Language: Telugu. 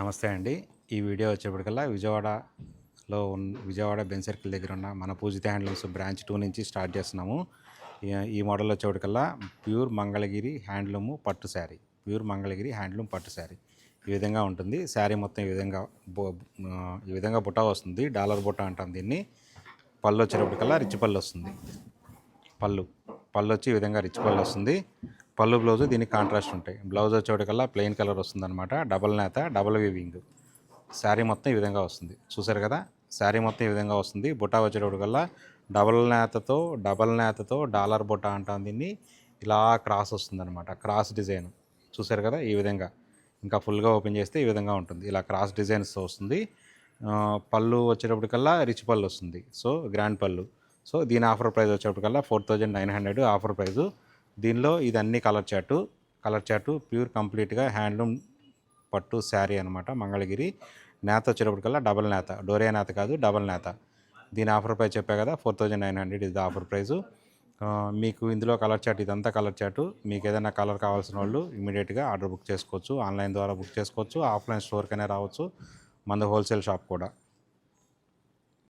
నమస్తే అండి. ఈ వీడియో వచ్చేప్పటికల్లా విజయవాడ బెంజ్ సర్కిల్ దగ్గర ఉన్న మన పూజిత హ్యాండ్లూమ్స్ బ్రాంచ్ 2 నుంచి స్టార్ట్ చేస్తున్నాము. ఈ మోడల్ వచ్చేప్పటికల్లా ప్యూర్ మంగళగిరి హ్యాండ్లూమ్ పట్టు శారీ. ప్యూర్ మంగళగిరి హ్యాండ్లూమ్ పట్టు శారీ ఈ విధంగా ఉంటుంది. శారీ మొత్తం ఈ విధంగా బుట్ట వస్తుంది. డాలర్ బుట్ట అంటాం దీన్ని. పళ్ళు వచ్చేటప్పటికల్లా రిచ్ పళ్ళు వస్తుంది. పళ్ళు వచ్చి ఈ విధంగా రిచ్ పళ్ళు వస్తుంది. పళ్ళు బ్లౌజ్ దీనికి కాంట్రాస్ట్ ఉంటాయి. బ్లౌజ్ వచ్చేటికల్లా ప్లెయిన్ కలర్ వస్తుంది అనమాట. డబల్ నేత, డబల్ వీవింగ్. శారీ మొత్తం ఈ విధంగా వస్తుంది. చూసారు కదా, శారీ మొత్తం ఈ విధంగా వస్తుంది. బుట్ట వచ్చేటప్పటికల్లా డబల్ నేతతో డాలర్ బుట్ట అంటాం దీన్ని. ఇలా క్రాస్ వస్తుంది అనమాట. క్రాస్ డిజైన్ చూసారు కదా, ఈ విధంగా. ఇంకా ఫుల్గా ఓపెన్ చేస్తే ఈ విధంగా ఉంటుంది. ఇలా క్రాస్ డిజైన్స్ వస్తుంది. పళ్ళు వచ్చేటప్పటికల్లా రిచ్ పళ్ళు వస్తుంది. సో గ్రాండ్ పళ్ళు. సో దీని ఆఫర్ ప్రైస్ వచ్చేటప్పటికల్లా 4900 ఆఫర్ ప్రైజు. దీనిలో ఇది అన్ని కలర్ చాటు ప్యూర్ కంప్లీట్గా హ్యాండ్లూమ్ పట్టు శారీ అనమాట. మంగళగిరి నేత వచ్చేటప్పటికల్లా డబల్ నేత, డోరియా నేత కాదు, డబల్ నేత. దీని ఆఫర్ ప్రైస్ చెప్పా కదా, 4900 ఇది ఆఫర్ ప్రైజు. మీకు ఇందులో కలర్ చాట్, ఇదంతా కలర్ చాటు. మీకు ఏదైనా కలర్ కావాల్సిన వాళ్ళు ఇమీడియట్గా ఆర్డర్ బుక్ చేసుకోవచ్చు. ఆన్లైన్ ద్వారా బుక్ చేసుకోవచ్చు. ఆఫ్లైన్ స్టోర్కైనా రావచ్చు. మన హోల్సేల్ షాప్ కూడా.